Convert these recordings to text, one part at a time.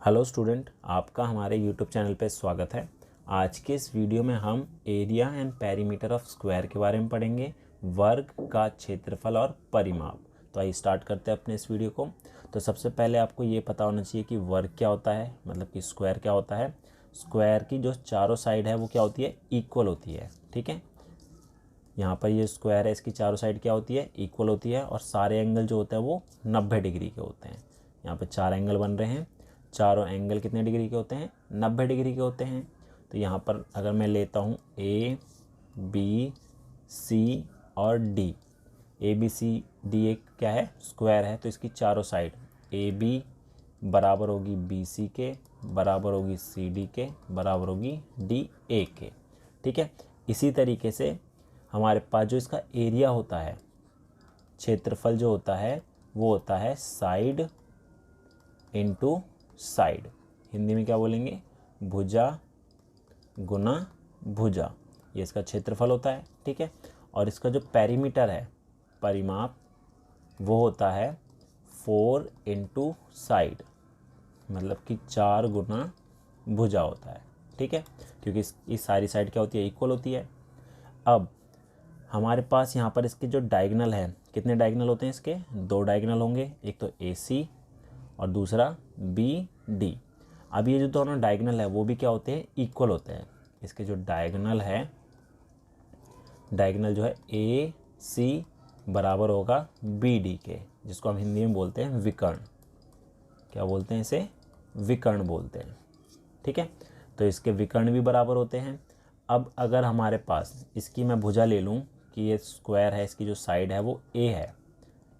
Hello student, आपका हमारे YouTube channel पे स्वागत है। आज के इस वीडियो में हम area and perimeter of square के बारे में पढ़ेंगे, वर्ग का क्षेत्रफल और परिमाप। तो आइए स्टार्ट करते हैं अपने इस वीडियो को। तो सबसे पहले आपको ये पता होना चाहिए कि वर्ग क्या होता है, मतलब कि स्क्वायर क्या होता है। स्क्वायर की जो चारों साइड है वो क्या होती है, इक्वल होती है। ठीक है, यहाँ पर ये स्क्वायर है, इसकी चारों साइड क्या होती है, इक्वल होती है। और सारे एंगल जो होते हैं वो 90 डिग्री के होते हैं। यहाँ पे 4 एंगल बन रहे हैं, चारों एंगल कितने डिग्री के होते हैं, 90 डिग्री के होते हैं। तो यहाँ पर अगर मैं लेता हूँ ए बी सी और D, A B C D एक क्या है, स्क्वायर है। तो इसकी चारों साइड ए बी बराबर होगी बी सी के, बराबर होगी सी डी के, बराबर होगी डी ए के। ठीक है, इसी तरीके से हमारे पास जो इसका एरिया होता है, क्षेत्रफल जो होता है वो होता है साइड इनटू साइड। हिंदी में क्या बोलेंगे, भुजा गुना भुजा, ये इसका क्षेत्रफल होता है। ठीक है, और इसका जो पेरीमीटर है, परिमाप, वो होता है 4 इंटू साइड, मतलब कि 4 गुना भुजा होता है। ठीक है, क्योंकि इस सारी साइड क्या होती है, इक्वल होती है। अब हमारे पास यहाँ पर इसके जो डायगोनल है, कितने डायगोनल होते हैं इसके, 2 डायगोनल होंगे, एक तो ए सी और दूसरा बी डी। अब ये जो दोनों डायगोनल है वो भी क्या होते हैं, इक्वल होते हैं। इसके जो डायगोनल है, डायगोनल जो है ए सी बराबर होगा बी डी के, जिसको हम हिंदी में बोलते हैं विकर्ण। क्या बोलते हैं इसे, विकर्ण बोलते हैं। ठीक है, तो इसके विकर्ण भी बराबर होते हैं। अब अगर हमारे पास इसकी मैं भुजा ले लूँ कि ये स्क्वायर है, इसकी जो साइड है वो ए है,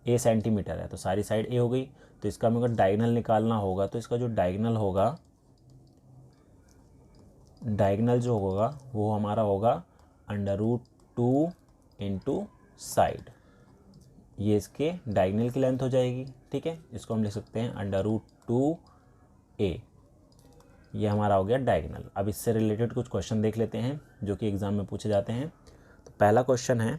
ए सेंटीमीटर है, तो सारी साइड ए हो गई। तो इसका मेरे को डायगोनल निकालना होगा, तो इसका जो डायगोनल होगा, डायगोनल जो होगा वो हमारा होगा √2 इंटू साइड। ये इसके डायगोनल की लेंथ हो जाएगी। ठीक है, इसको हम लिख सकते हैं √2 ए, ये हमारा हो गया डायगोनल। अब इससे रिलेटेड कुछ क्वेश्चन देख लेते हैं जो कि एग्ज़ाम में पूछे जाते हैं। तो पहला क्वेश्चन है,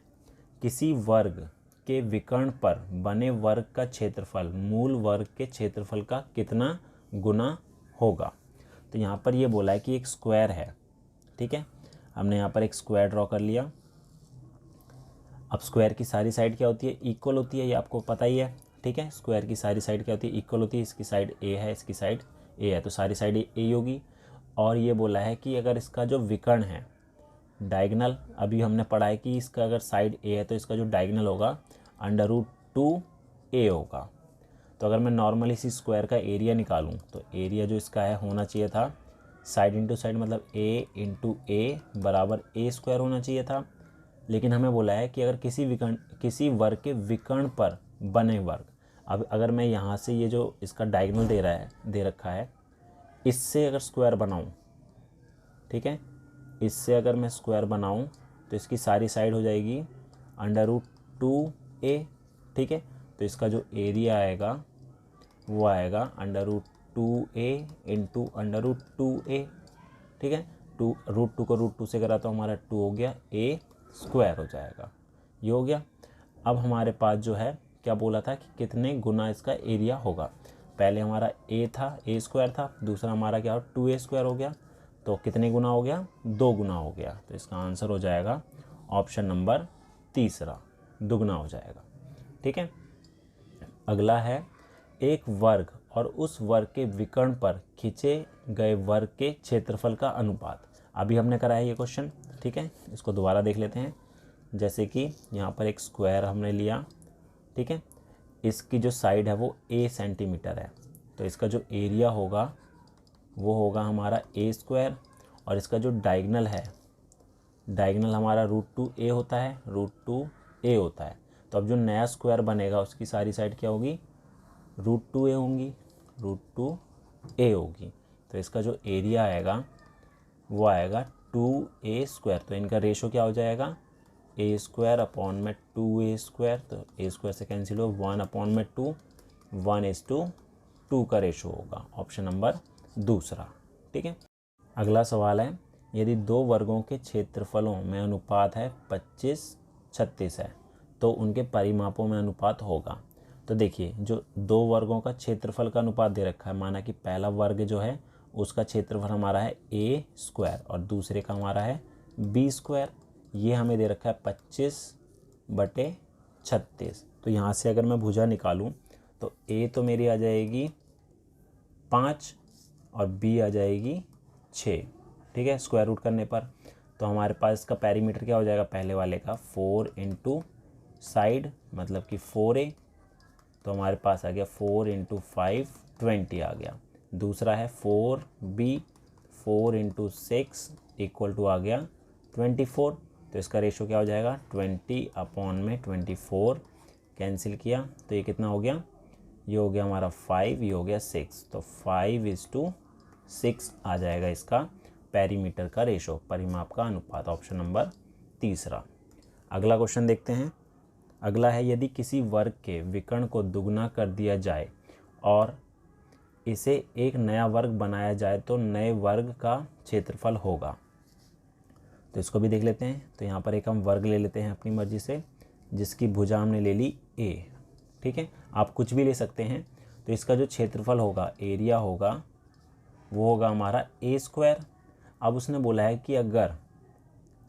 किसी वर्ग के विकर्ण पर बने वर्ग का क्षेत्रफल मूल वर्ग के क्षेत्रफल का कितना गुना होगा। तो यहाँ पर ये बोला है कि एक स्क्वायर है। ठीक है, हमने यहाँ पर एक स्क्वायर ड्रॉ कर लिया। अब स्क्वायर की सारी साइड क्या होती है, इक्वल होती है, ये आपको पता ही है। ठीक है, स्क्वायर की सारी साइड क्या होती है, इक्वल होती है। इसकी साइड ए है, इसकी साइड ए है, तो सारी साइड ए होगी। और ये बोला है कि अगर इसका जो विकर्ण है, डायगोनल, अभी हमने पढ़ा है कि इसका अगर साइड ए है तो इसका जो डायगोनल होगा √2 ए होगा। तो अगर मैं नॉर्मल इसी स्क्वायर का एरिया निकालूं तो एरिया जो इसका है होना चाहिए था साइड इंटू साइड, मतलब ए इंटू ए बराबर ए स्क्वायर होना चाहिए था। लेकिन हमें बोला है कि अगर किसी वर्ग के विकर्ण पर बने वर्ग, अब अगर मैं यहाँ से ये जो इसका डायगोनल दे रखा है, इससे अगर स्क्वायर बनाऊँ, ठीक है, इससे अगर मैं स्क्वायर बनाऊं तो इसकी सारी साइड हो जाएगी √2 ए। ठीक है, तो इसका जो एरिया आएगा वो आएगा √2 ए इंटू √2 ए। ठीक है, √2 को √2 से करा तो हमारा 2 हो गया, ए स्क्वायर हो जाएगा, ये हो गया। अब हमारे पास जो है क्या बोला था कि कितने गुना इसका एरिया होगा। पहले हमारा ए था, ए स्क्वायर था, दूसरा हमारा क्या हो, 2a स्क्वायर हो गया। तो कितने गुना हो गया, 2 गुना हो गया। तो इसका आंसर हो जाएगा ऑप्शन नंबर तीसरा, दुगना हो जाएगा। ठीक है, अगला है, एक वर्ग और उस वर्ग के विकर्ण पर खींचे गए वर्ग के क्षेत्रफल का अनुपात। अभी हमने करा है ये क्वेश्चन। ठीक है, इसको दोबारा देख लेते हैं। जैसे कि यहाँ पर एक स्क्वायर हमने लिया, ठीक है, इसकी जो साइड है वो ए सेंटीमीटर है, तो इसका जो एरिया होगा वो होगा हमारा ए स्क्वायर। और इसका जो डायगोनल है, डायगोनल हमारा √2 ए होता है, √2 ए होता है। तो अब जो नया स्क्वायर बनेगा उसकी सारी साइड क्या होगी, √2 ए होंगी, √2 ए होगी। तो इसका जो एरिया आएगा वो आएगा 2a स्क्वायर। तो इनका रेशो क्या हो जाएगा, ए स्क्वायर अपॉन में 2a स्क्वायर। तो ए स्क्वायर से कैंसिल हो, 1 अपॉन में 2, 1:2 का रेशो होगा, ऑप्शन नंबर दूसरा। ठीक है, अगला सवाल है, यदि 2 वर्गों के क्षेत्रफलों में अनुपात है 25-36 है तो उनके परिमापों में अनुपात होगा। तो तो देखिए जो दो वर्गों का क्षेत्रफल का अनुपात दे रखा है, माना कि पहला वर्ग जो है उसका क्षेत्रफल हमारा है ए स्क्वायर और दूसरे का हमारा है बी स्क्वायर। ये हमें दे रखा है 25/36। तो यहाँ से अगर मैं भुजा निकालूं तो ए तो मेरी आ जाएगी 5 और बी आ जाएगी 6, ठीक है, स्क्वायर रूट करने पर। तो हमारे पास इसका पेरीमीटर क्या हो जाएगा, पहले वाले का 4 इंटू साइड मतलब कि 4a, तो हमारे पास आ गया 4 इंटू 5 20 आ गया। दूसरा है 4b, 4 इंटू 6 इक्वल टू आ गया 24। तो इसका रेशो क्या हो जाएगा, 20/24 कैंसिल किया तो ये कितना हो गया, ये हो गया हमारा 5, ये हो गया 6, तो 5:6 आ जाएगा इसका पेरीमीटर का रेशो, परिमाप का अनुपात। ऑप्शन नंबर तीसरा। अगला क्वेश्चन देखते हैं। अगला है, यदि किसी वर्ग के विकर्ण को दुगना कर दिया जाए और इसे एक नया वर्ग बनाया जाए तो नए वर्ग का क्षेत्रफल होगा। तो इसको भी देख लेते हैं। तो यहाँ पर एक हम वर्ग ले लेते हैं अपनी मर्जी से, जिसकी भुजा हमने ले ली a, ठीक है, आप कुछ भी ले सकते हैं। तो इसका जो क्षेत्रफल होगा, एरिया होगा, वो होगा हमारा ए स्क्वायर। अब उसने बोला है कि अगर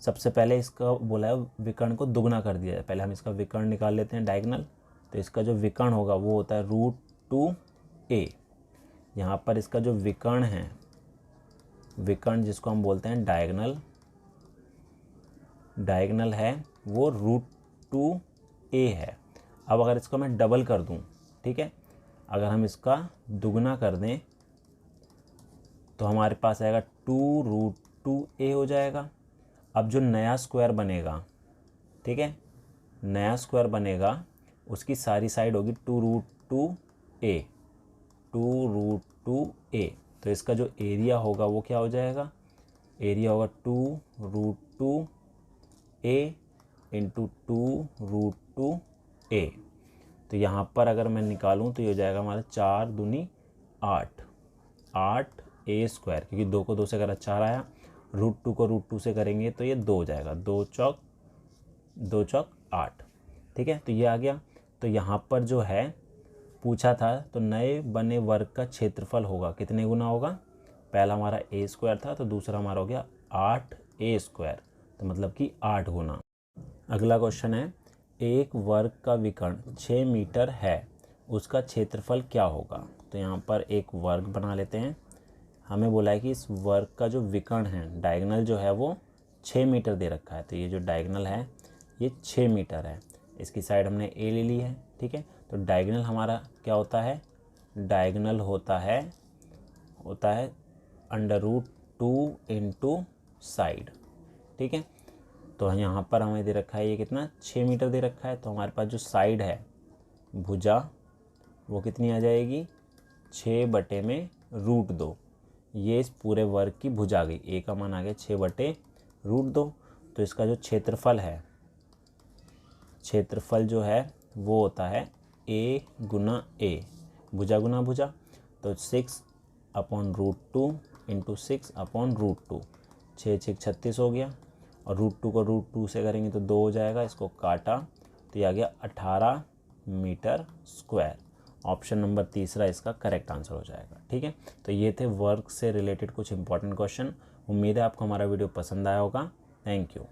सबसे पहले इसका बोला है विकर्ण को दुगना कर दिया जाए, पहले हम इसका विकर्ण निकाल लेते हैं डायगोनल। तो इसका जो विकर्ण होगा वो होता है √2a। यहाँ पर इसका जो विकर्ण है, विकर्ण जिसको हम बोलते हैं डायगोनल, डायगोनल है वो √2a है। अब अगर इसको मैं डबल कर दूं, ठीक है, अगर हम इसका दुगना कर दें तो हमारे पास आएगा 2√2a हो जाएगा। अब जो नया स्क्वायर बनेगा, ठीक है, नया स्क्वायर बनेगा उसकी सारी साइड होगी 2√2a, 2√2a। तो इसका जो एरिया होगा वो क्या हो जाएगा, एरिया होगा 2√2a इंटू 2√2a। तो यहाँ पर अगर मैं निकालूँ तो ये हो जाएगा हमारा 4 दूनी 8, 8a स्क्वायर, क्योंकि 2 को 2 से करा 4 आया, √2 को √2 से करेंगे तो ये 2 हो जाएगा, 2 चौक 8, ठीक है। तो ये आ गया। तो यहाँ पर जो है पूछा था, तो नए बने वर्ग का क्षेत्रफल होगा, कितने गुना होगा, पहला हमारा a स्क्वायर था तो दूसरा हमारा हो गया 8a स्क्वायर, तो मतलब कि 8 गुना। अगला क्वेश्चन है, एक वर्ग का विकर्ण 6 मीटर है, उसका क्षेत्रफल क्या होगा। तो यहाँ पर एक वर्ग बना लेते हैं। हमें बोला है कि इस वर्ग का जो विकर्ण है, डायगोनल जो है वो 6 मीटर दे रखा है। तो ये जो डायगोनल है ये 6 मीटर है। इसकी साइड हमने a ले ली है, ठीक है। तो डायगोनल हमारा क्या होता है, डायगोनल होता है √2 इंटू साइड, ठीक है। तो यहाँ पर हमें दे रखा है ये कितना, 6 मीटर दे रखा है। तो हमारे पास जो साइड है भुजा वो कितनी आ जाएगी, 6/√2। ये इस पूरे वर्ग की भुजा आ गई, ए का मान आ गया 6/√2। तो इसका जो क्षेत्रफल है, क्षेत्रफल जो है वो होता है a गुना a, भुजा गुना भुजा। तो 6/√2 इंटू 6/√2, 6 36 हो गया, और √2 को √2 से करेंगे तो 2 हो जाएगा, इसको काटा तो ये आ गया 18 मीटर स्क्वायर। ऑप्शन नंबर तीसरा इसका करेक्ट आंसर हो जाएगा, ठीक है। तो ये थे वर्ग से रिलेटेड कुछ इंपॉर्टेंट क्वेश्चन। उम्मीद है आपको हमारा वीडियो पसंद आया होगा। Thank you.